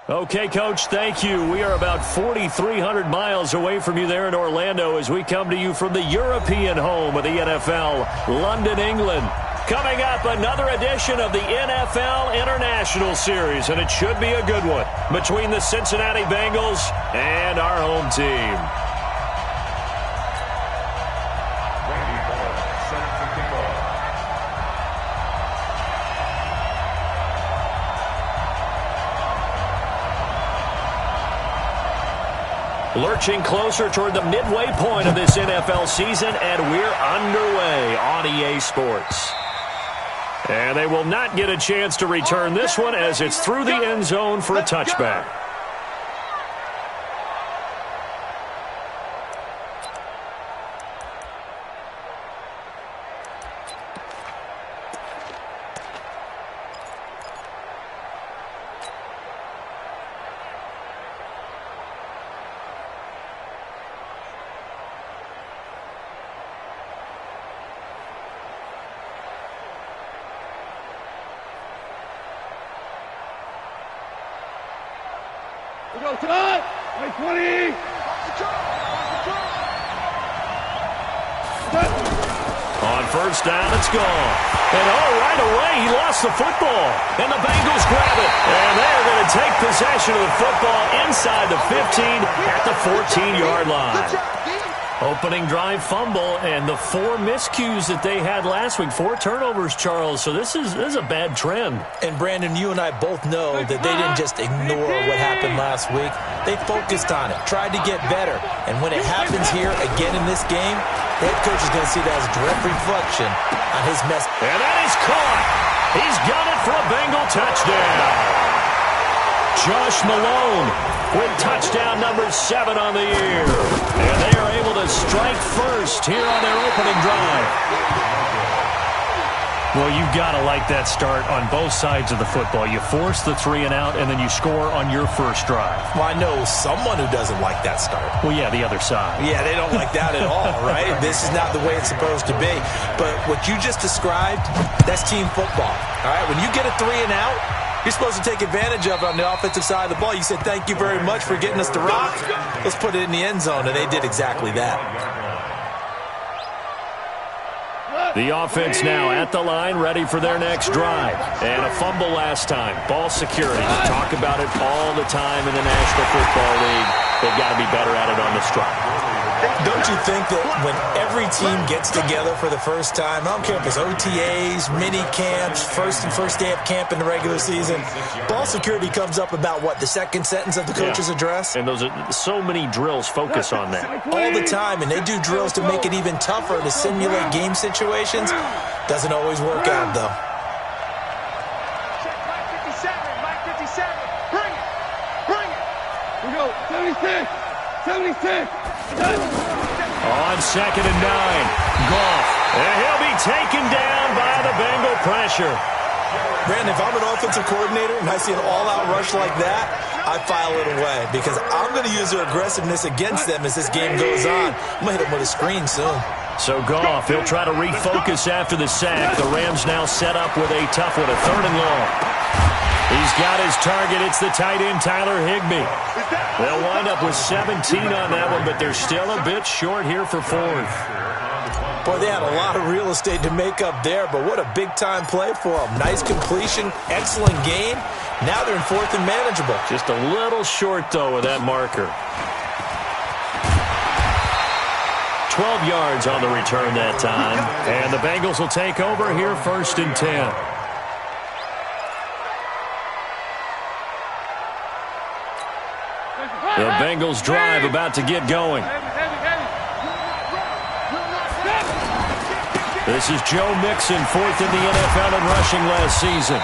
Okay, Coach, thank you. We are about 4,300 miles away from you there in Orlando as we come to you from the European home of the NFL, London, England. Coming up, another edition of the NFL International Series, and it should be a good one between the Cincinnati Bengals and our home team. Lurching closer toward the midway point of this NFL season, and we're underway on EA Sports. And they will not get a chance to return this one as it's through the end zone for a touchback. On first down, it's gone. And right away, he lost the football. And the Bengals grab it. And they're going to take possession of the football inside the 15 at the 14-yard line. Opening drive fumble, and the 4 miscues that they had last week. 4 turnovers, Charles. So this is a bad trend. And, Brandon, you and I both know that they didn't just ignore what happened last week. They focused on it, tried to get better. And when it happens here again in this game, the head coach is going to see that as a direct reflection on his mess. And that is caught. He's got it for a Bengal touchdown. Josh Malone with touchdown number 7 on the year. And they are able to strike first here on their opening drive. Well, you've got to like that start on both sides of the football. You force the 3 and out, and then you score on your first drive. Well, I know someone who doesn't like that start. Well, yeah, the other side. Yeah, they don't like that at all, right? This is not the way it's supposed to be. But what you just described, that's team football. All right, when you get a 3 and out, you're supposed to take advantage of it on the offensive side of the ball. You said, thank you very much for getting us the rock. Let's put it in the end zone, and they did exactly that. The offense now at the line, ready for their next drive. And a fumble last time. Ball security. We talk about it all the time in the National Football League. They've got to be better at it on this drive. Don't you think that when every team gets together for the first time, I don't care if it's OTAs, mini camps, first day of camp in the regular season, ball security comes up about, what, the second sentence of the coach's address? And those are so many drills focus on that. All the time, and they do drills to make it even tougher to simulate game situations. Doesn't always work out, though. Mike 57, bring it. We go, 76. On 2nd and 9, Goff. And he'll be taken down by the Bengal pressure. Brandon, if I'm an offensive coordinator and I see an all-out rush like that, I file it away because I'm going to use their aggressiveness against them as this game goes on. I'm going to hit them with a screen soon. So Goff, he'll try to refocus after the sack. The Rams now set up with a tough one, a 3rd and long. He's got his target. It's the tight end, Tyler Higbee. They'll wind up with 17 on that one, but they're still a bit short here for 4th. Boy, they had a lot of real estate to make up there, but what a big-time play for them. Nice completion, excellent gain. Now they're in 4th and manageable. Just a little short, though, with that marker. 12 yards on the return that time. And the Bengals will take over here 1st and 10. The Bengals drive about to get going. This is Joe Mixon, 4th in the NFL in rushing last season.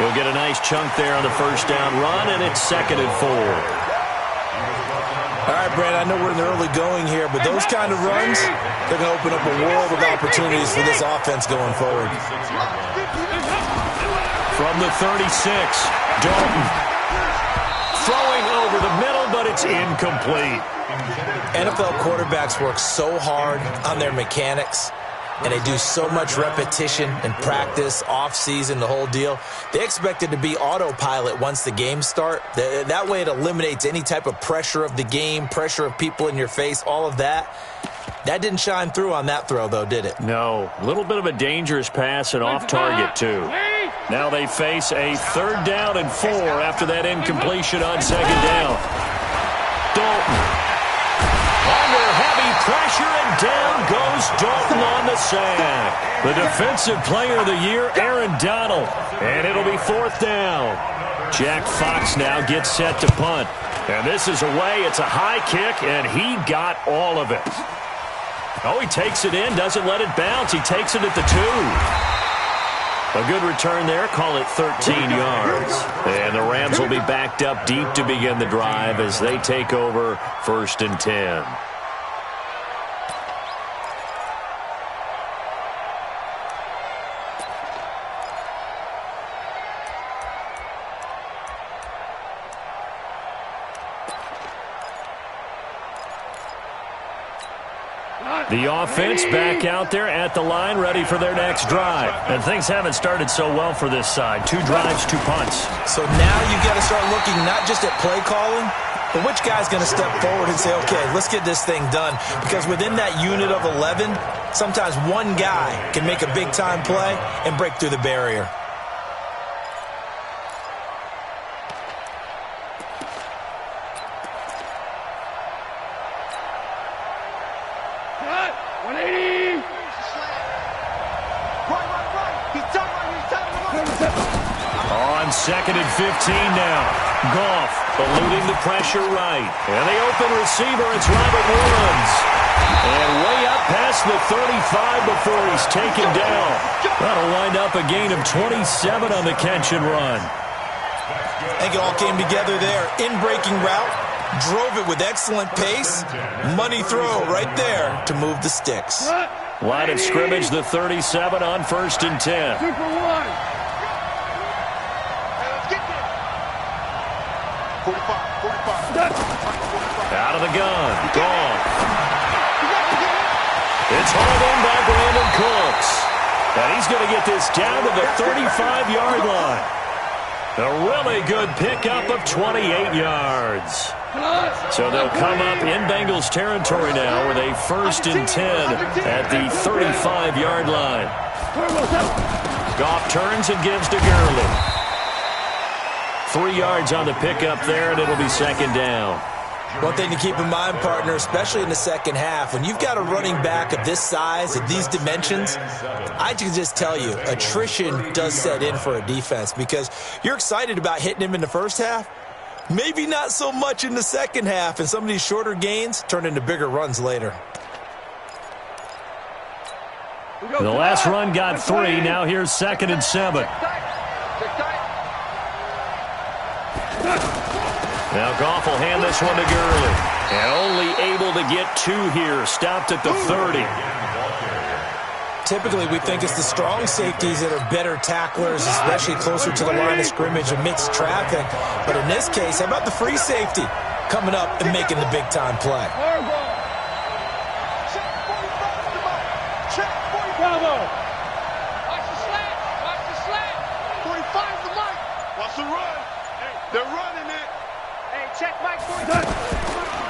He'll get a nice chunk there on the first down run, and it's 2nd and 4. All right, Brad, I know we're in the early going here, but those kind of runs, they're going to open up a world of opportunities for this offense going forward. From the 36, Dalton. Throwing over the middle, but it's incomplete. NFL quarterbacks work so hard on their mechanics. and they do so much repetition and practice, off-season, the whole deal. They expect it to be autopilot once the games start. That way it eliminates any type of pressure of the game, pressure of people in your face, all of that. That didn't shine through on that throw, though, did it? No. A little bit of a dangerous pass and off target, too. Now they face a 3rd down and 4 after that incompletion on 2nd down. Dalton. Under heavy pressure, and down goes Dalton on the sack. The defensive player of the year, Aaron Donald. And it'll be 4th down. Jack Fox now gets set to punt. And this is away. It's a high kick, and he got all of it. Oh, he takes it in, doesn't let it bounce. He takes it at the 2. A good return there. Call it 13 yards. And the Rams will be backed up deep to begin the drive as they take over 1st and 10. The offense back out there at the line, ready for their next drive. And things haven't started so well for this side. 2 drives, 2 punts. So now you got to start looking not just at play calling, but which guy's going to step forward and say, okay, let's get this thing done. Because within that unit of 11, sometimes one guy can make a big-time play and break through the barrier. On 2nd and 15 now. Goff eluding the pressure right. And the open receiver, it's Robert Woods. And way up past the 35 before he's taken down. That'll wind up a gain of 27 on the catch and run. I think it all came together there. In-breaking route, drove it with excellent pace. Money throw right there to move the sticks. Line of scrimmage, the 37 on 1st and 10. Super 1. 45. Out of the gun. Gone. It's hauled in by Brandon Cooks. And he's going to get this down to the 35-yard line. A really good pickup of 28 yards. So they'll come up in Bengals territory now with a 1st and 10 at the 35-yard line. Goff turns and gives to Gurley. 3 yards on the pickup there, and it'll be 2nd down. One thing to keep in mind, partner, especially in the second half, when you've got a running back of this size, of these dimensions, I can just tell you, attrition does set in for a defense because you're excited about hitting him in the first half, maybe not so much in the second half, and some of these shorter gains turn into bigger runs later. The last run got 3, now here's 2nd and 7. Now Goff will hand this one to Gurley. And only able to get 2 here. Stopped at the 30. Typically, we think it's the strong safeties that are better tacklers, especially closer to the line of scrimmage amidst traffic. But in this case, how about the free safety coming up and making the big-time play? Bravo. Watch the slant. Watch the slant. 45's the mic. Watch the run. They're running it. Hey, check Mike 45.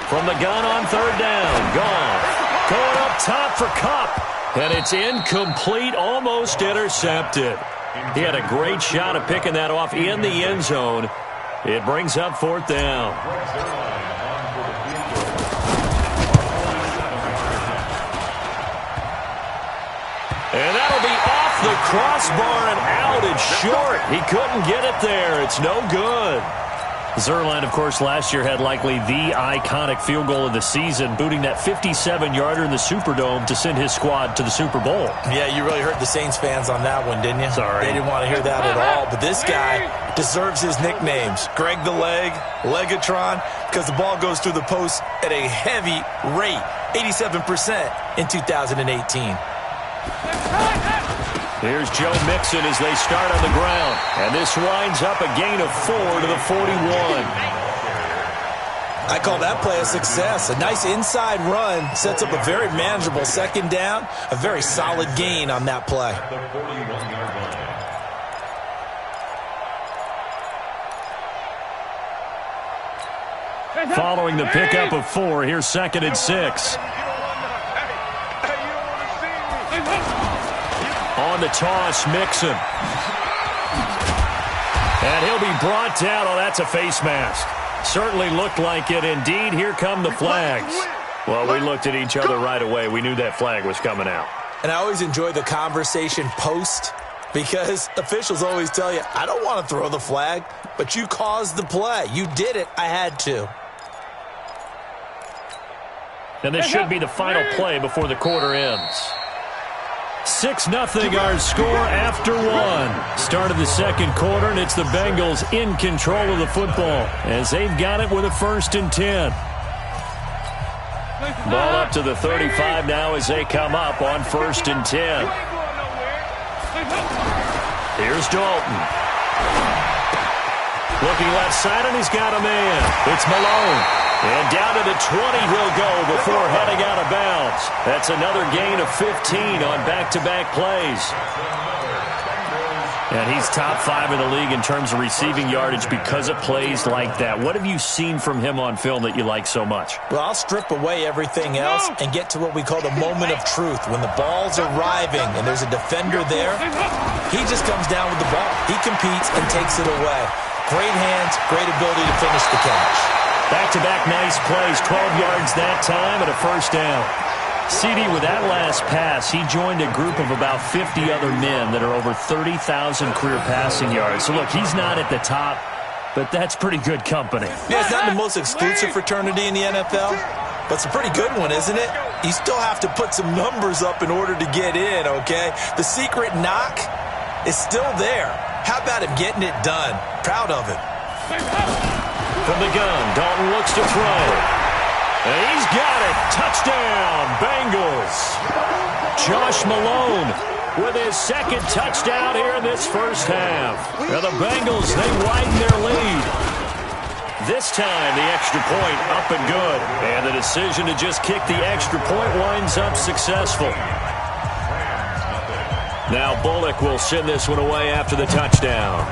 From the gun on 3rd down. Goff going up top for Kupp. And it's incomplete, almost intercepted. He had a great shot at picking that off in the end zone. It brings up 4th down. And that'll be off the crossbar and out. It's short. He couldn't get it there. It's no good. Zerline, of course, last year had likely the iconic field goal of the season, booting that 57-yarder in the Superdome to send his squad to the Super Bowl. Yeah, you really hurt the Saints fans on that one, didn't you? Sorry. They didn't want to hear that at all. But this guy deserves his nicknames. Greg the Leg, Legatron, because the ball goes through the post at a heavy rate, 87% in 2018. Here's Joe Mixon as they start on the ground. And this winds up a gain of 4 to the 41. I call that play a success. A nice inside run sets up a very manageable second down. A very solid gain on that play. Following the pickup of 4, here's 2nd and 6. On the toss, Mixon. And he'll be brought down. Oh, that's a face mask. Certainly looked like it. Indeed, here come the flags. Well, we looked at each other right away. We knew that flag was coming out. And I always enjoy the conversation post because officials always tell you, I don't want to throw the flag, but you caused the play. You did it. I had to. And this should be the final play before the quarter ends. 6-0 our score after 1. Start of the second quarter, and it's the Bengals in control of the football as they've got it with a 1st and 10. Ball up to the 35 now as they come up on 1st and 10. Here's Dalton. Looking left side, and he's got a man. It's Malone. And down to the 20 he'll go before heading out of bounds. That's another gain of 15 on back-to-back plays. And he's top 5 in the league in terms of receiving yardage because of plays like that. What have you seen from him on film that you like so much? Well, I'll strip away everything else and get to what we call the moment of truth. When the ball's arriving and there's a defender there, he just comes down with the ball. He competes and takes it away. Great hands, great ability to finish the catch. Back-to-back nice plays, 12 yards that time and a 1st down. CD, with that last pass, he joined a group of about 50 other men that are over 30,000 career passing yards. So, look, he's not at the top, but that's pretty good company. Yeah, it's not the most exclusive fraternity in the NFL, but it's a pretty good one, isn't it? You still have to put some numbers up in order to get in, okay? The secret knock is still there. How about him getting it done? Proud of it. From the gun, Dalton looks to throw. And he's got it. Touchdown, Bengals. Josh Malone with his 2nd touchdown here in this 1st half. Now the Bengals, they widen their lead. This time, the extra point up and good. And the decision to just kick the extra point winds up successful. Now Bullock will send this one away after the touchdown.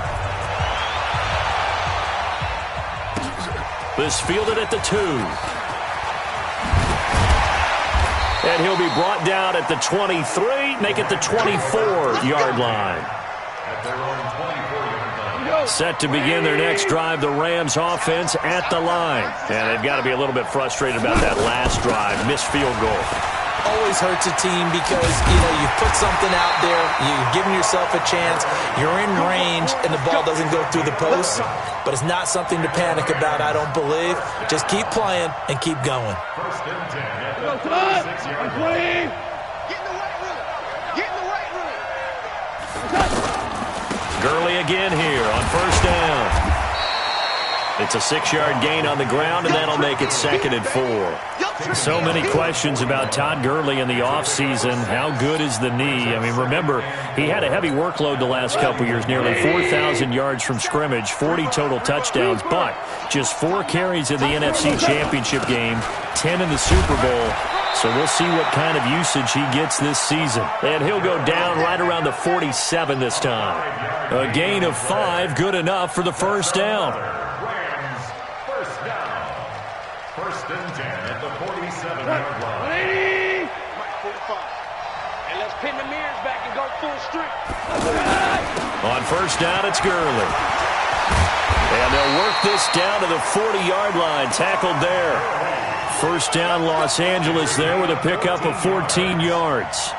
This fielded at the 2. And he'll be brought down at the 23, make it the 24-yard line. Set to begin their next drive, the Rams offense at the line. And they've got to be a little bit frustrated about that last drive, missed field goal. Always hurts a team because, you put something out there, you're giving yourself a chance, you're in range, and the ball doesn't go through the post. But it's not something to panic about, I don't believe. Just keep playing and keep going. Get in the right room. Get in the right room. Gurley again here on 1st down. It's a 6-yard gain on the ground, and that'll make it 2nd and 4. So many questions about Todd Gurley in the offseason. How good is the knee? I mean, remember, he had a heavy workload the last couple years, nearly 4,000 yards from scrimmage, 40 total touchdowns, but just 4 carries in the NFC Championship game, 10 in the Super Bowl. So we'll see what kind of usage he gets this season. And he'll go down right around the 47 this time. A gain of 5, good enough for the 1st down. Rams, 1st down. 1st and 10 at the 47-yard line. Mike 45. And let's pin the mirrors back and go full strength. On 1st down, it's Gurley. And they'll work this down to the 40-yard line, tackled there. 1st down, Los Angeles there with a pickup of 14 yards.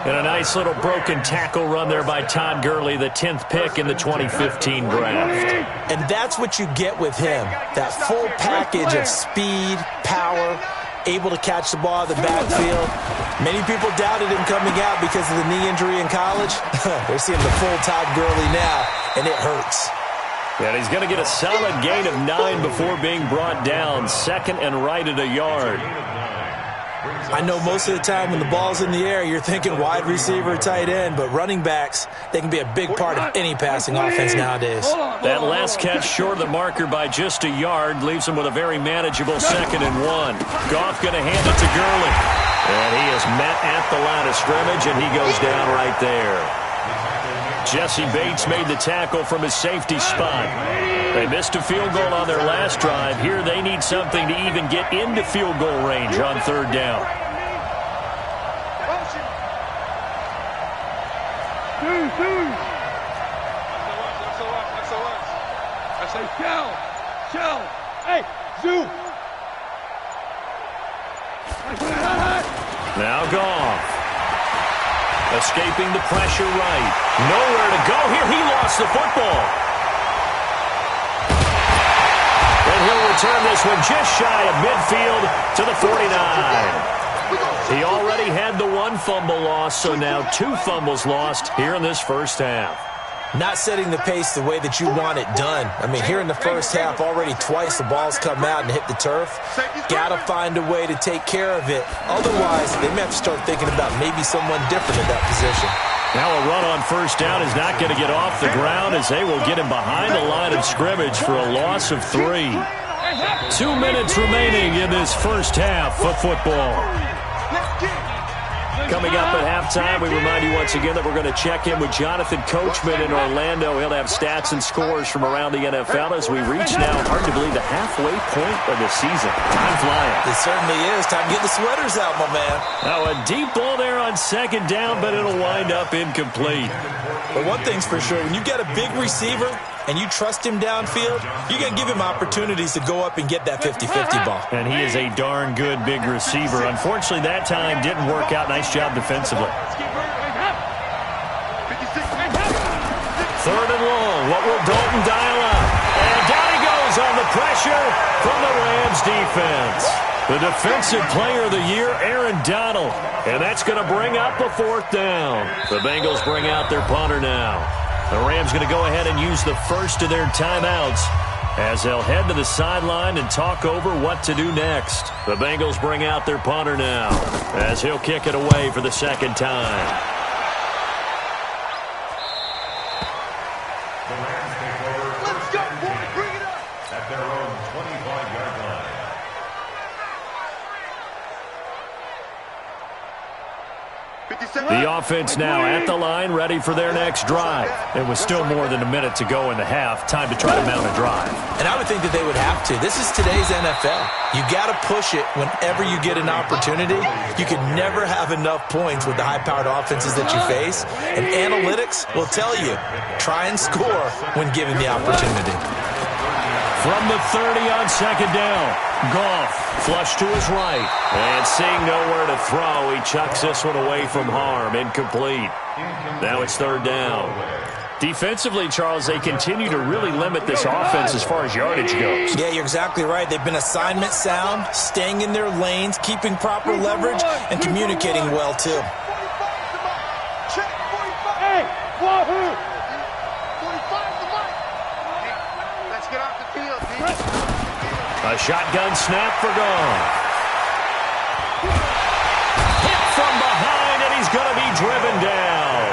And a nice little broken tackle run there by Todd Gurley, the 10th pick in the 2015 draft. And that's what you get with him, that full package of speed, power, able to catch the ball out of the backfield. Many people doubted him coming out because of the knee injury in college. They're seeing the full Todd Gurley now, and it hurts. And he's going to get a solid gain of 9 before being brought down. 2nd and right at a yard. I know most of the time when the ball's in the air, you're thinking wide receiver, tight end, but running backs, they can be a big part of any passing offense nowadays. That last catch short of the marker by just a yard leaves him with a very manageable 2nd and 1. Goff going to hand it to Gurley. And he is met at the line of scrimmage, and he goes down right there. Jesse Bates made the tackle from his safety spot. They missed a field goal on their last drive. Here they need something to even get into field goal range on 3rd down. Now Goff. Escaping the pressure right. Nowhere to go here. He lost the football. And he'll return this one just shy of midfield to the 49. He already had the 1 fumble loss, so now 2 fumbles lost here in this first half. Not setting the pace the way that you want it done. I mean, here in the first half, already twice the ball's come out and hit the turf. Got to find a way to take care of it. Otherwise, they may have to start thinking about maybe someone different in that position. Now a run on 1st down is not going to get off the ground as they will get him behind the line of scrimmage for a loss of 3. 2 minutes remaining in this first half of football. Coming up at halftime, we remind you once again that we're going to check in with Jonathan Coachman in Orlando. He'll have stats and scores from around the NFL as we reach now, hard to believe, the halfway point of the season. Time flying. It certainly is. Time to get the sweaters out, my man. Now a deep ball there on 2nd down, but it'll wind up incomplete. But one thing's for sure, when you get a big receiver and you trust him downfield, you're going to give him opportunities to go up and get that 50-50 ball. And he is a darn good big receiver. Unfortunately, that time didn't work out. Nice job defensively. 3rd and long. What will Dalton dial up? And down he goes on the pressure from the Rams defense. The defensive player of the year, Aaron Donald. And that's going to bring up a 4th down. The Bengals bring out their punter now. The Rams going to go ahead and use the first of their timeouts as they'll head to the sideline and talk over what to do next. The Bengals bring out their punter now as he'll kick it away for the 2nd time. The Rams take over. Let's go, boys. Bring it up. At their own 25-yard line. The offense now at the line, ready for their next drive. It was still more than a minute to go in the half. Time to try to mount a drive. And I would think that they would have to. This is today's NFL. You got to push it whenever you get an opportunity. You can never have enough points with the high-powered offenses that you face. And analytics will tell you, try and score when given the opportunity. From the 30 on 2nd down, Goff flush to his right. And seeing nowhere to throw, he chucks this one away from harm. Incomplete. Now it's 3rd down. Defensively, Charles, they continue to really limit this offense as far as yardage goes. Yeah, you're exactly right. They've been assignment sound, staying in their lanes, keeping proper leverage, and communicating well, too. Hey, wahoo! 45 the mic. Let's get off the field, D. A shotgun snap for Goff. Hit from behind, and he's going to be driven down.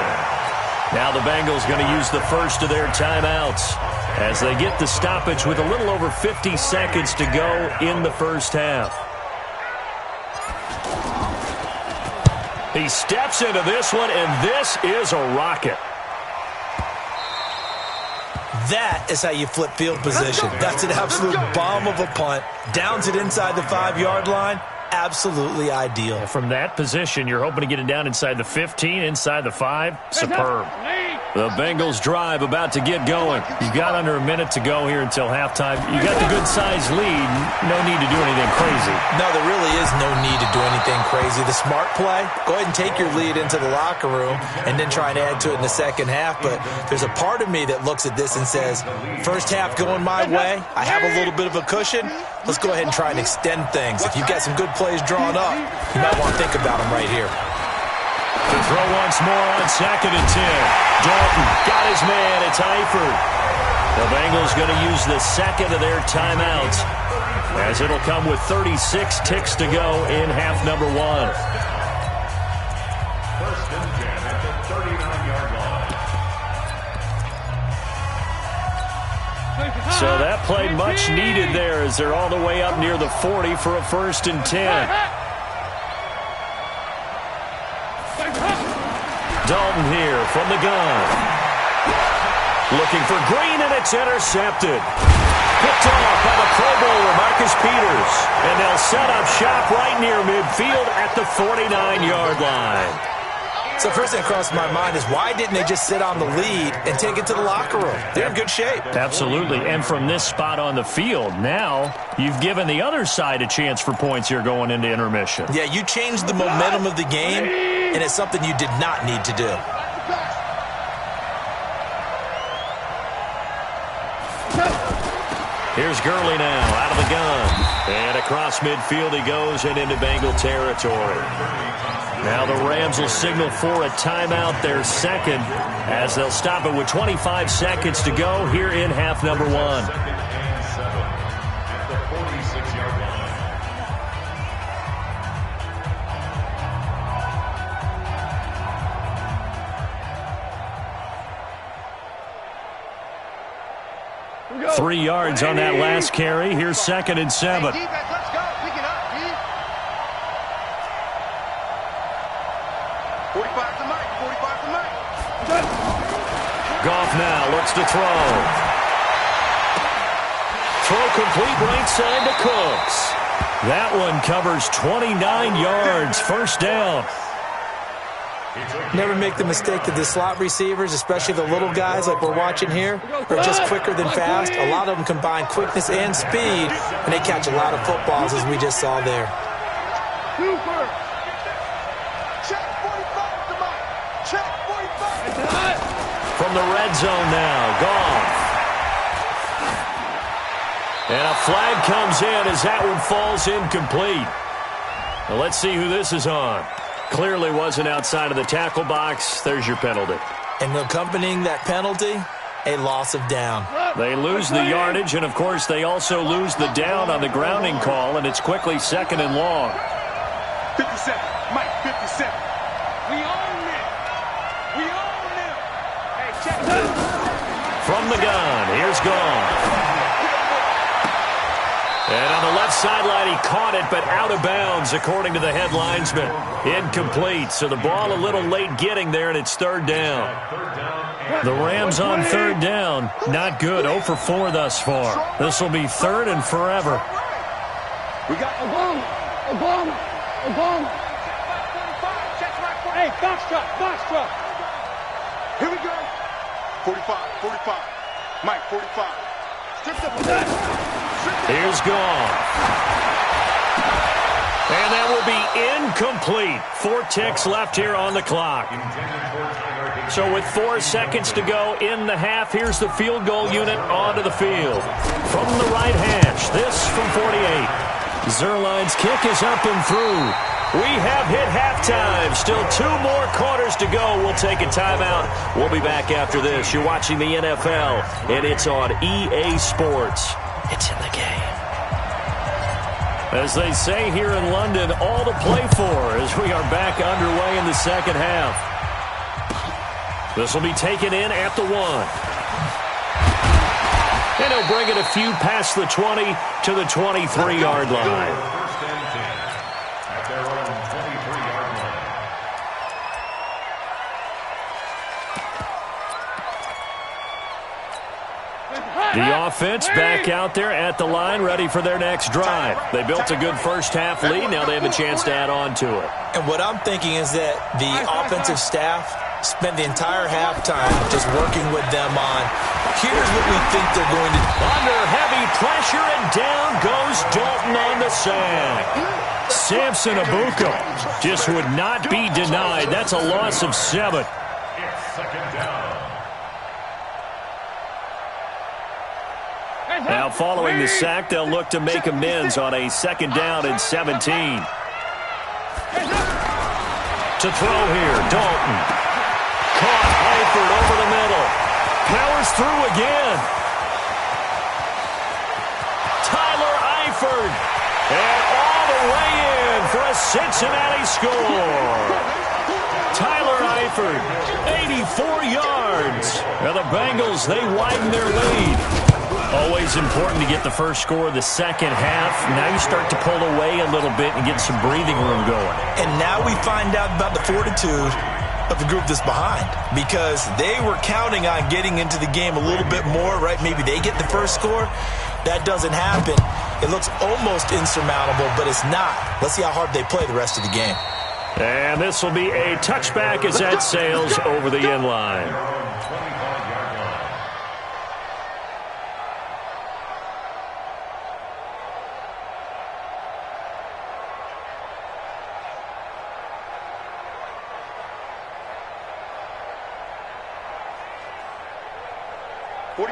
Now the Bengals going to use the first of their timeouts as they get the stoppage with a little over 50 seconds to go in the first half. He steps into this one, and this is a rocket. That is how you flip field position. That's an absolute bomb of a punt. Downs it inside the 5-yard line. Absolutely ideal. From that position, you're hoping to get it down inside the 15, inside the 5. Superb. The Bengals drive about to get going. You've got under a minute to go here until halftime. You got the good-sized lead. No need to do anything crazy. No, there really is no need to do anything crazy. The smart play, go ahead and take your lead into the locker room and then try and add to it in the second half. But there's a part of me that looks at this and says, first half going my way, I have a little bit of a cushion. Let's go ahead and try and extend things. If you've got some good plays drawn up, you might want to think about them right here. To throw once more on 2nd and 10. Dalton got his man. It's Eifert. The Bengals going to use the second of their timeouts, as it'll come with 36 ticks to go in half number 1. First and 10 at the 39-yard line. So that play much needed there as they're all the way up near the 40 for a first and 10. Dalton here from the gun. Looking for Green, and it's intercepted. Picked off by the Pro Bowler, Marcus Peters. And they'll set up shop right near midfield at the 49-yard line. So first thing that crossed my mind is why didn't they just sit on the lead and take it to the locker room? They're in good shape. Absolutely. And from this spot on the field, now you've given the other side a chance for points here going into intermission. Yeah, you changed the momentum of the game, and it's something you did not need to do. Here's Gurley now out of the gun. And across midfield he goes and into Bengal territory. Now the Rams will signal for a timeout, their second, as they'll stop it with 25 seconds to go here in half number 1. Second and 7 at the 46-yard line. 3 yards on that last carry. Here's second and 7. Hey, defense, let's go. Pick it up, D. 45 to Mike. 45 to Mike. Goff now looks to throw. Throw complete right side to Cooks. That one covers 29 yards. First down. Never make the mistake that the slot receivers, especially the little guys like we're watching here, are just quicker than fast. A lot of them combine quickness and speed, and they catch a lot of footballs, as we just saw there. Check 45 to Mike. Check 45. From the red zone now, Goff. And a flag comes in as that one falls incomplete. Now let's see who this is on. Clearly wasn't outside of the tackle box. There's your penalty. And accompanying that penalty, a loss of down. They lose the yardage, and of course they also lose the down on the grounding call, and it's quickly second and long. 57. Mike, 57. We own it. We own it. Hey, check it. From the gun, here's Goff. And on the left sideline, he caught it, but out of bounds, according to the head linesman. Incomplete, so the ball a little late getting there, and it's third down. The Rams on third down. Not good, 0 for 4 thus far. This will be third and forever. We got Obama. Hey, box truck. Here we go. 45. Mike, 45. Stripped up the Here's Goff. And that will be incomplete. 4 ticks left here on the clock. So with 4 seconds to go in the half, here's the field goal unit onto the field. From the right hash, this from 48. Zerline's kick is up and through. We have hit halftime. Still 2 more quarters to go. We'll take a timeout. We'll be back after this. You're watching the NFL, and it's on EA Sports. It's in the game. As they say here in London, all to play for as we are back underway in the second half. This will be taken in at the 1. And he'll bring it a few past the 20 to the 23-yard line. First and 10 at their own 23-yard line. The offense back out there at the line, ready for their next drive. They built a good first-half lead. Now they have a chance to add on to it. And what I'm thinking is that the offensive staff spent the entire halftime just working with them on, here's what we think they're going to do. Under heavy pressure, and down goes Dalton on the sack. Samson Abuka just would not be denied. That's a loss of 7. It's second down. Now following the sack, they'll look to make amends on a second down and 17. To throw here, Dalton. Caught Eifert over the middle. Powers through again. Eifert. And all the way in for a Cincinnati score. Tyler Eifert, 84 yards. Now the Bengals, they widen their lead. Always important to get the first score of the second half. Now you start to pull away a little bit and get some breathing room going. And now we find out about the fortitude of the group that's behind, because they were counting on getting into the game a little bit more, right? Maybe they get the first score. That doesn't happen. It looks almost insurmountable, but it's not. Let's see how hard they play the rest of the game. And this will be a touchback as that sails over the end line.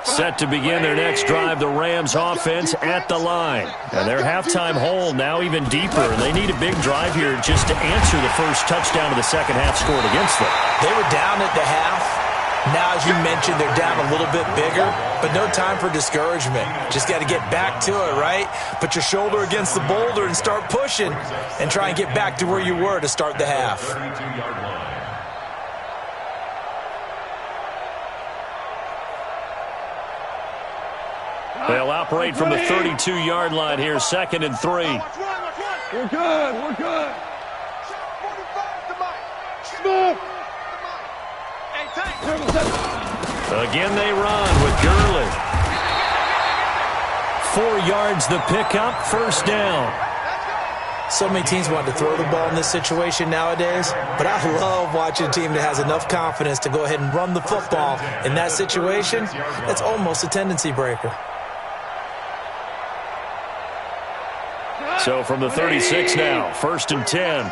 Set to begin their next drive, the Rams offense at the line. And their halftime hole now even deeper. And they need a big drive here just to answer the first touchdown of the second half scored against them. They were down at the half. Now, as you mentioned, they're down a little bit bigger, but no time for discouragement. Just got to get back to it, right? Put your shoulder against the boulder and start pushing and try and get back to where you were to start the half. They'll operate from the 32-yard line here, 2nd and 3. We're good. We're good. Again, they run with Gurley. 4 yards the pickup, first down. So many teams want to throw the ball in this situation nowadays, but I love watching a team that has enough confidence to go ahead and run the football in that situation. That's almost a tendency breaker. So from the 36 now, 1st and 10.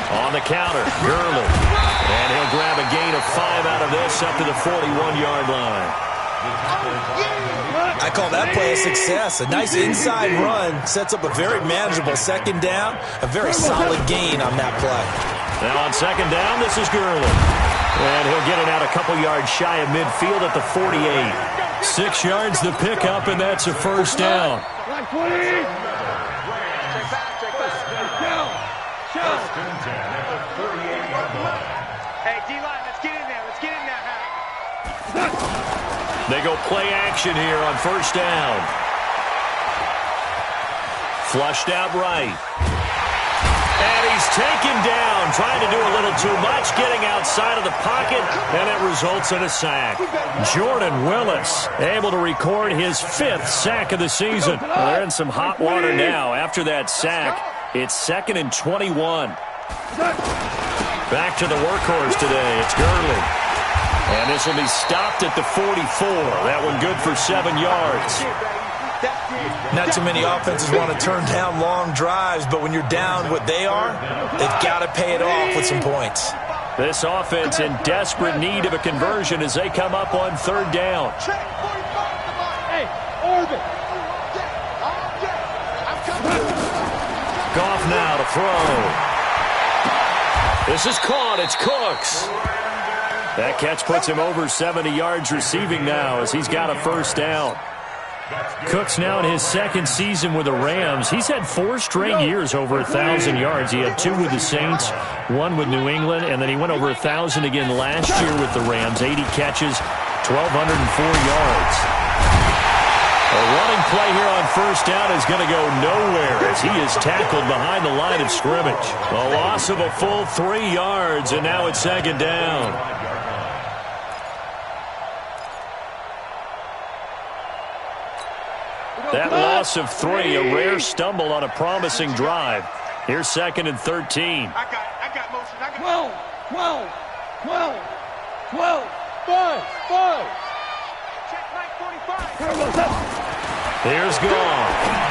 On the counter, Gurley. And he'll grab a gain of 5 out of this up to the 41-yard line. I call that play a success. A nice inside run sets up a very manageable second down. A very solid gain on that play. Now on second down, this is Gurley. And he'll get it out a couple yards shy of midfield at the 48. 6 yards the pickup, and that's a first down. Hey, D-line, let's get in there. Let's get in there. They go play action here on first down. Flushed out right. And he's taken down, trying to do a little too much, getting outside of the pocket, and it results in a sack. Jordan Willis able to record his 5th sack of the season. Well, they're in some hot water now. After that sack, it's 2nd and 21. Back to the workhorse today. It's Gurley. And this will be stopped at the 44. That one good for 7 yards. Not too many offenses want to turn down long drives, but when you're down what they are, they've got to pay it off with some points. This offense in desperate need of a conversion as they come up on 3rd down. Hey, Orbit. Goff now to throw. This is caught. It's Cooks. That catch puts him over 70 yards receiving now as he's got a first down. Cooks now in his 2nd season with the Rams. He's had 4 straight years over 1,000 yards. He had 2 with the Saints, 1 with New England, and then he went over 1,000 again last year with the Rams. 80 catches, 1,204 yards. A running play here on first down is going to go nowhere as he is tackled behind the line of scrimmage. A loss of a full 3 yards, and now it's 2nd down. That loss of 3, a rare stumble on a promising drive. Here's 2nd and 13. I got motion. 12, 12, 12, 12, 5. Check Mike 45. Here's Goff.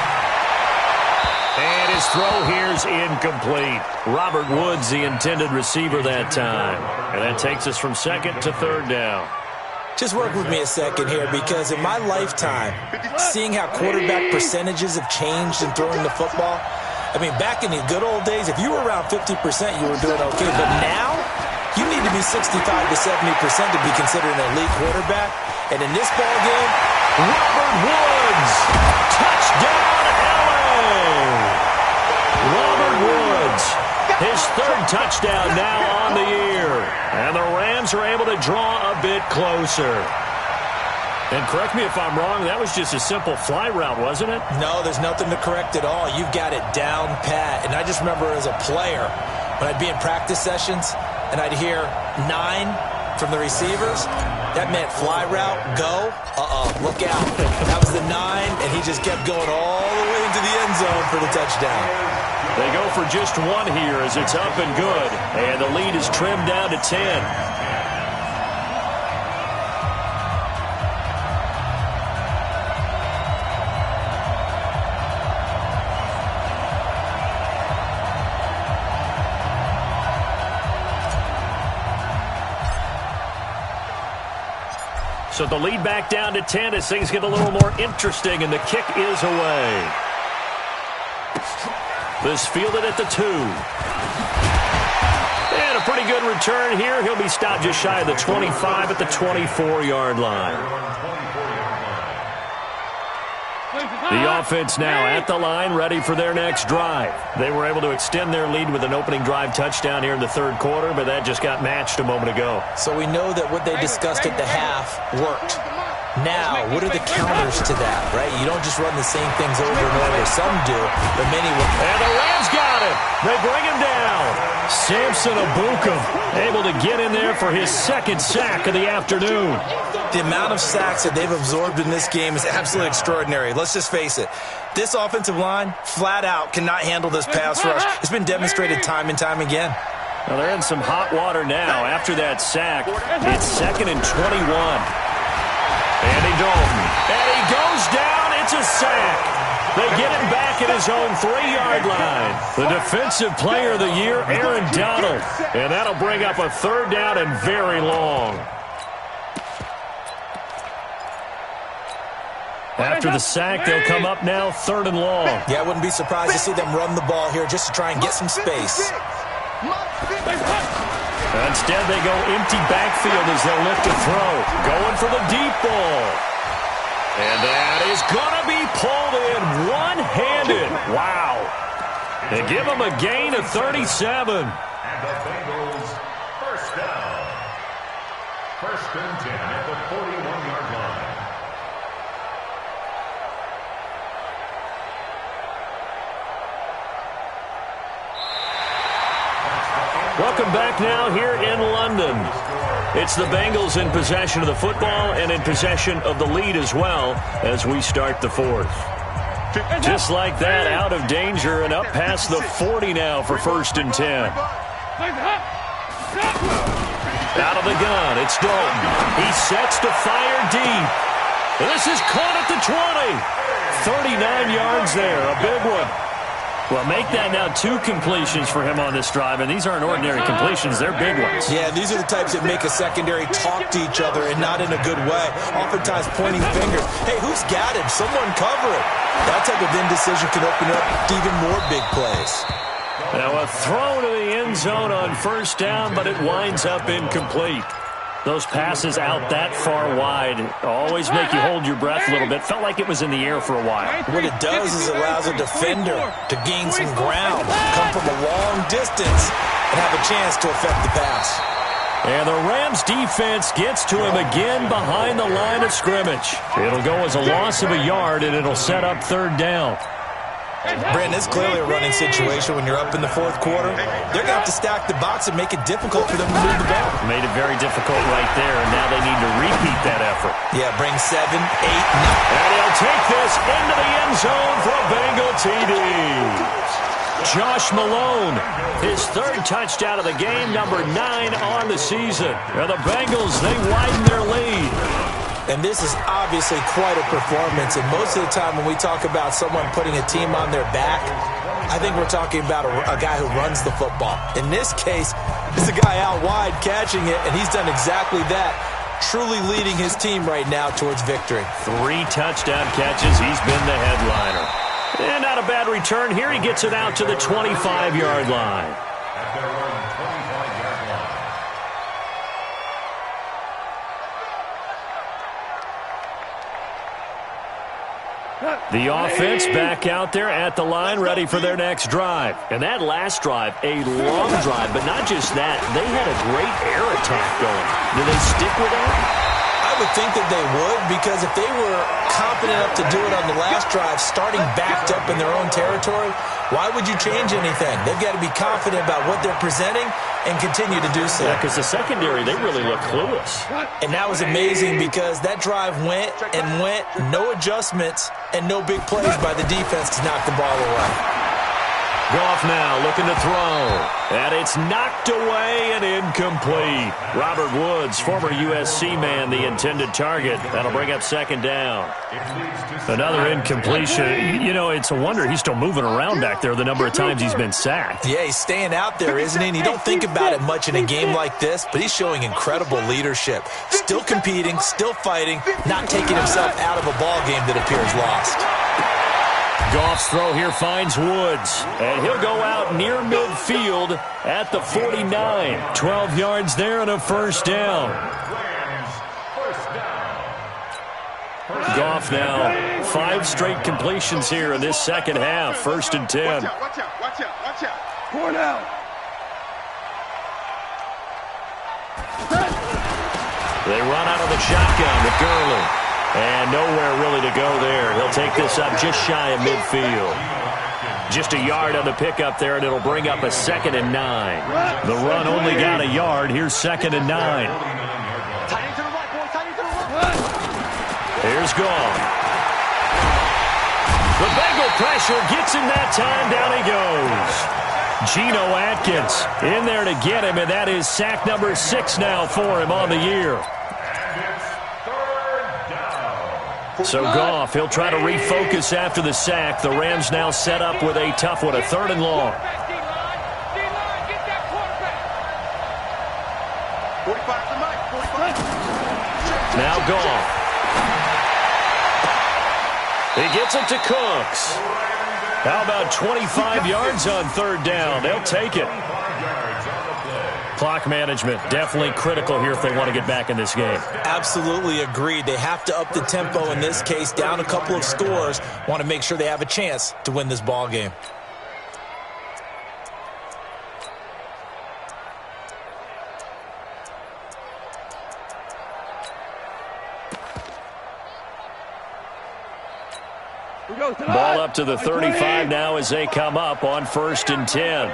And his throw here's incomplete. Robert Woods, the intended receiver that time. And that takes us from 2nd to 3rd down. Just work with me a second here, because in my lifetime, seeing how quarterback percentages have changed in throwing the football, I mean, back in the good old days, if you were around 50%, you were doing okay. But now, you need to be 65 to 70% to be considered an elite quarterback. And in this ball game, Robert Woods, touchdown LA! Robert Woods, his third touchdown now on the year. And the Rams are able to draw a bit closer. And correct me if I'm wrong, that was just a simple fly route, wasn't it? No, there's nothing to correct at all. You've got it down pat. And I just remember as a player, when I'd be in practice sessions and I'd hear 9 from the receivers, that meant fly route, go, look out. That was the 9, and he just kept going all the way into the end zone for the touchdown. They go for just 1 here as it's up and good. And the lead is trimmed down to 10. So the lead back down to 10 as things get a little more interesting, and the kick is away. This fielded at the 2. And a pretty good return here. He'll be stopped just shy of the 25 at the 24-yard line. The offense now at the line, ready for their next drive. They were able to extend their lead with an opening drive touchdown here in the third quarter, but that just got matched a moment ago. So we know that what they discussed at the half worked. Now, what are the counters to that, right? You don't just run the same things over and over. Some do, but many will. And the Rams got him. They bring him down. Samson Abukum able to get in there for his second sack of the afternoon. The amount of sacks that they've absorbed in this game is absolutely extraordinary. Let's just face it. This offensive line, flat out, cannot handle this pass rush. It's been demonstrated time and time again. Well, they're in some hot water now after that sack. It's 2nd and 21. Andy Dalton. And he goes down. It's a sack. They get him back at his own 3-yard line. The defensive player of the year, Aaron Donald. And that'll bring up a 3rd down and very long. After the sack, they'll come up now 3rd and long. Yeah, I wouldn't be surprised to see them run the ball here just to try and get some space. Instead, they go empty backfield as they'll lift a throw. Going for the deep ball. And that is going to be pulled in one-handed. Wow. They give them a gain of 37. And the Bengals first down. 1st and 10 at the 41-yard line. Welcome back now here in London. It's the Bengals in possession of the football and in possession of the lead as well as we start the 4th. Just like that, out of danger and up past the 40 now for 1st and 10. Out of the gun, it's Dalton. He sets to fire deep. This is caught at the 20. 39 yards there, a big one. Well, make that now 2 completions for him on this drive, and these aren't ordinary completions. They're big ones. Yeah, these are the types that make a secondary talk to each other and not in a good way. Oftentimes pointing fingers. Hey, who's got him? Someone cover it. That type of indecision can open up to even more big plays. Now a throw to the end zone on 1st down, but it winds up incomplete. Those passes out that far wide always make you hold your breath a little bit. Felt like it was in the air for a while. What it does is it allows a defender to gain some ground, come from a long distance, and have a chance to affect the pass. And the Rams defense gets to him again behind the line of scrimmage. It'll go as a loss of a yard, and it'll set up 3rd down. Brandon, it's clearly a running situation when you're up in the 4th quarter. They're going to have to stack the box and make it difficult for them to move the ball. Made it very difficult right there, and now they need to repeat that effort. Yeah, bring 7, 8, 9. And he'll take this into the end zone for a Bengal TD. Josh Malone, his 3rd touchdown of the game, number 9 on the season. And the Bengals, they widen their lead. And this is obviously quite a performance. And most of the time when we talk about someone putting a team on their back, I think we're talking about a guy who runs the football. In this case, it's a guy out wide catching it, and he's done exactly that, truly leading his team right now towards victory. 3 touchdown catches. He's been the headliner. And not a bad return here. He gets it out to the 25-yard line. At their own 25-yard line. The offense back out there at the line, ready for their next drive. And that last drive, a long drive, but not just that. They had a great air attack going. Do they stick with that? I would think that they would, because if they were confident enough to do it on the last drive, starting backed up in their own territory, why would you change anything? They've got to be confident about what they're presenting and continue to do so. Yeah, because the secondary, they really look clueless. And that was amazing because that drive went and went, no adjustments and no big plays by the defense to knock the ball away. Goff now looking to throw. And it's knocked away and incomplete. Robert Woods, former USC man, the intended target. That'll bring up second down. Another incompletion. You know, it's a wonder he's still moving around back there the number of times he's been sacked. Yeah, he's staying out there, isn't he? And you don't think about it much in a game like this, but he's showing incredible leadership. Still competing, still fighting, not taking himself out of a ball game that appears lost. Goff's throw here finds Woods, and he'll go out near midfield at the 49. 12 yards there and a first down. Goff now 5 straight completions here in this second half. 1st and 10. Watch out, watch out, watch out, watch out. Point out. They run out of the shotgun with Gurley. And nowhere really to go there. He'll take this up just shy of midfield. Just a yard on the pickup there, and it'll bring up a 2nd and 9. The run only got a yard. Here's 2nd and 9. Here's Goff. The Bengal pressure gets him that time. Down he goes. Geno Atkins in there to get him, and that is sack number 6 now for him on the year. So Goff, he'll try to refocus after the sack. The Rams now set up with a tough one, a 3rd and long. 45 to Mike, 45. Now Goff. He gets it to Cooks. How about 25 yards on 3rd down? They'll take it. Clock management, definitely critical here if they want to get back in this game. Absolutely agreed. They have to up the tempo in this case, down a couple of scores. Want to make sure they have a chance to win this ball game. Ball up to the 35 now as they come up on 1st and 10.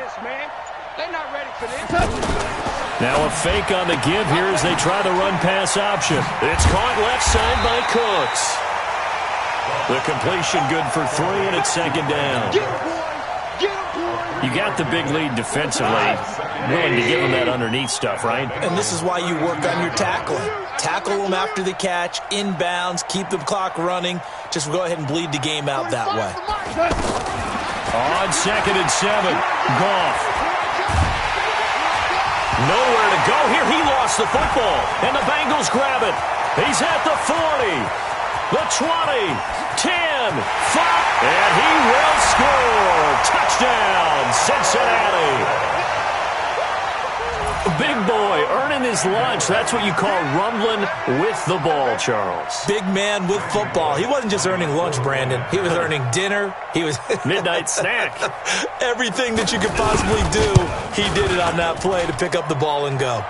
They're not ready for this. Now a fake on the give here as they try the run-pass option. It's caught left side by Cooks. The completion good for 3, and it's 2nd down. Get him, boy. Get him, boy. You got the big lead defensively. Willing to give them that underneath stuff, right? And this is why you work on your tackling. Tackle them after the catch, inbounds, keep the clock running. Just go ahead and bleed the game out that way. On 2nd and 7, Goff. Nowhere to go here. He lost the football, and the Bengals grab it. He's at the 40, the 20, 10, 5, and he will score. Touchdown, Cincinnati. Big boy earning his lunch. That's what you call rumbling with the ball, Charles. Big man with football. He wasn't just earning lunch, Brandon. He was earning dinner. He was midnight snack. Everything that you could possibly do, he did it on that play to pick up the ball and go.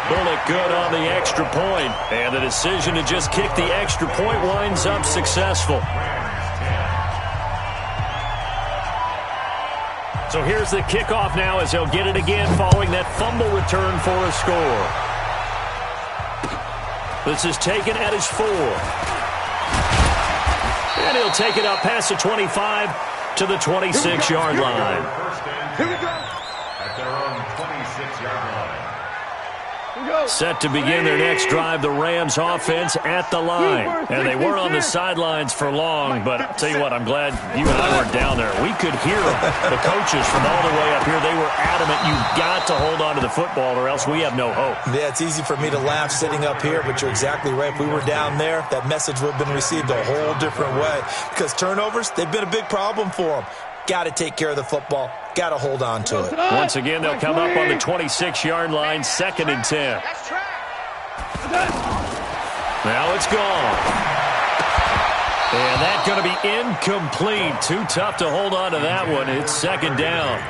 Bullock good on the extra point, and the decision to just kick the extra point winds up successful. So here's the kickoff now as he'll get it again following that fumble return for a score. This is taken at his 4. And he'll take it up past the 25 to the 26-yard line. Here we go. At their own 26-yard line. Set to begin their next drive, the Rams offense at the line. And they weren't on the sidelines for long, but I'll tell you what, I'm glad you and I weren't down there. We could hear the coaches from all the way up here. They were adamant, you've got to hold on to the football or else we have no hope. Yeah, it's easy for me to laugh sitting up here, but you're exactly right. If we were down there, that message would have been received a whole different way. Because turnovers, they've been a big problem for them. Got to take care of the football. Got to hold on to it. Once again, they'll come up on the 26-yard line, 2nd and 10. Now it's gone. And that's going to be incomplete. Too tough to hold on to that one. It's second down.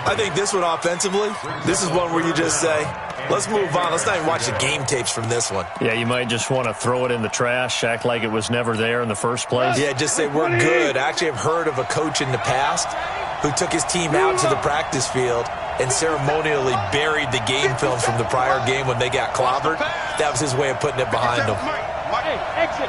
I think this one offensively, this is one where you just say, let's move on. Let's not even watch the game tapes from this one. Yeah, you might just want to throw it in the trash, act like it was never there in the first place. Yeah, just say we're good. I actually have heard of a coach in the past who took his team out to the practice field and ceremonially buried the game films from the prior game when they got clobbered. That was his way of putting it behind them. Hey, exit.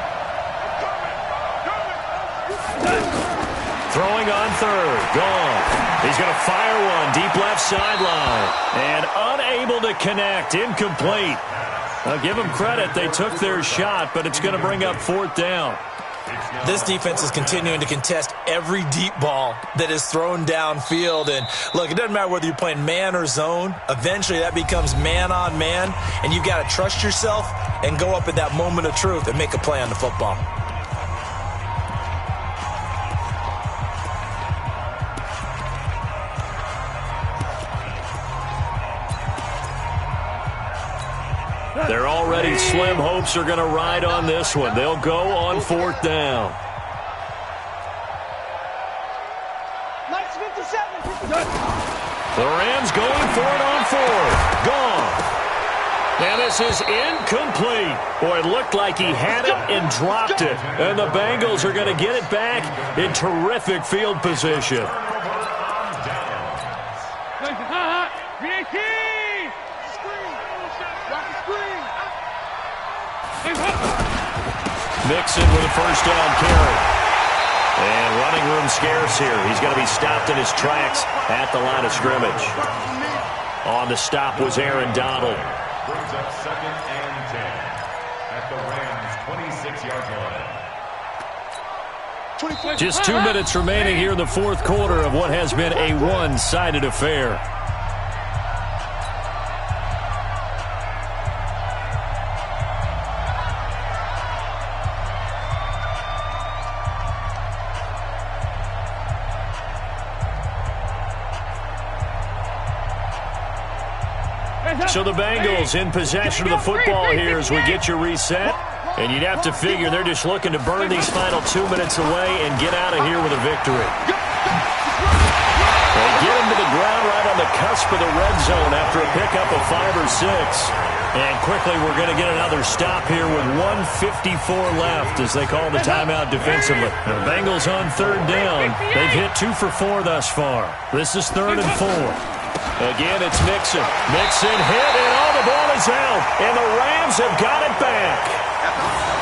Throwing on third. Gone. He's going to fire one deep left sideline. And unable to connect. Incomplete. I'll give them credit. They took their shot, but it's going to bring up fourth down. This defense is continuing to contest every deep ball that is thrown downfield. And, look, it doesn't matter whether you're playing man or zone. Eventually that becomes man on man, and you've got to trust yourself and go up at that moment of truth and make a play on the football. They're already slim hopes are going to ride on this one. They'll go on fourth down. Nice 57. The Rams going for it on fourth. Gone. And this is incomplete. Boy, it looked like he had it and dropped it. And the Bengals are going to get it back in terrific field position. Mixon with a first down carry. And running room scarce here. He's going to be stopped in his tracks at the line of scrimmage. On the stop was Aaron Donald. Brings up second and 10 at the Rams' 26-yard line. Just 2 minutes remaining here in the fourth quarter of what has been a one-sided affair. So the Bengals in possession of the football here as we get you reset. And you'd have to figure they're just looking to burn these final 2 minutes away and get out of here with a victory. They get him to the ground right on the cusp of the red zone after a pickup of 5 or 6. And quickly we're going to get another stop here with 1:54 left as they call the timeout defensively. The Bengals on third down. They've hit 2 for 4 thus far. This is 3rd and 4. Again, it's Mixon. Mixon hit, and all the ball is out. And the Rams have got it back.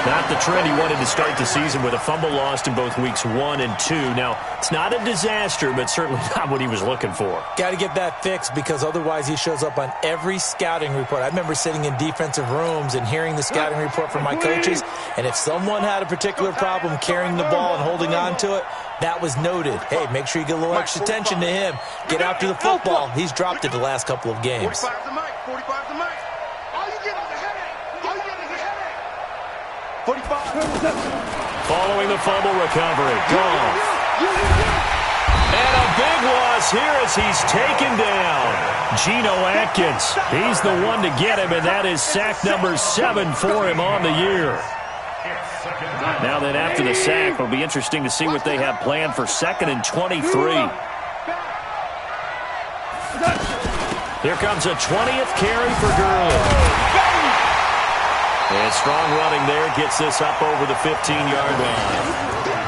Not the trend he wanted to start the season with a fumble lost in both weeks 1 and 2. Now, it's not a disaster, but certainly not what he was looking for. Got to get that fixed because otherwise he shows up on every scouting report. I remember sitting in defensive rooms and hearing the scouting report from my coaches, and if someone had a particular problem carrying the ball and holding on to it, that was noted. Hey, make sure you get a little extra attention to him. Get after the football. He's dropped it the last couple of games. 45 to Mike. 45 to Mike. All you get is a headache. All you get is a headache. 45. Following the fumble recovery. Gone. And a big loss here as he's taken down. Geno Atkins. He's the one to get him, and that is sack number 7 for him on the year. Now then, after the sack, it'll be interesting to see what they have planned for 2nd and 23. Here comes a 20th carry for Gurley. And strong running there gets this up over the 15-yard line.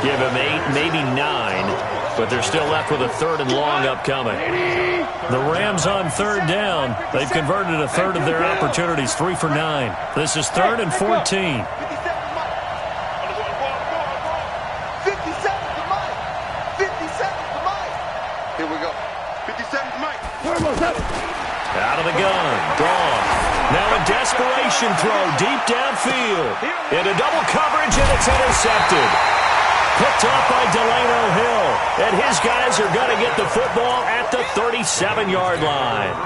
Give him 8, maybe 9, but they're still left with a 3rd and long upcoming. The Rams on third down. They've converted a third of their opportunities, 3 for 9. This is 3rd and 14. Out of the gun. Gone. Now a desperation throw deep downfield. Into double coverage, and it's intercepted. Picked off by Delano Hill. And his guys are going to get the football at the 37-yard line.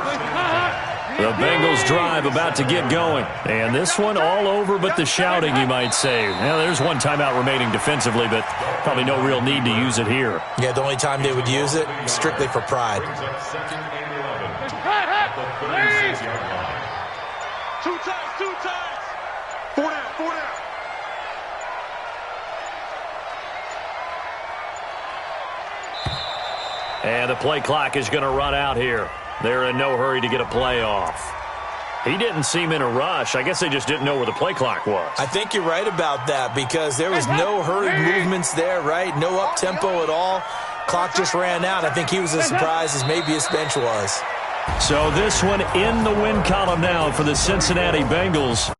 The Bengals drive about to get going. And this one all over but the shouting, you might say. Now, there's one timeout remaining defensively, but probably no real need to use it here. Yeah, the only time they would use it, strictly for pride. Two times. 4 down. And the play clock is going to run out here. They're in no hurry to get a play off. He didn't seem in a rush. I guess they just didn't know where the play clock was. I think you're right about that because there was no hurried movements there, right? No up-tempo at all. Clock just ran out. I think he was as surprised as maybe his bench was. So this one in the win column now for the Cincinnati Bengals.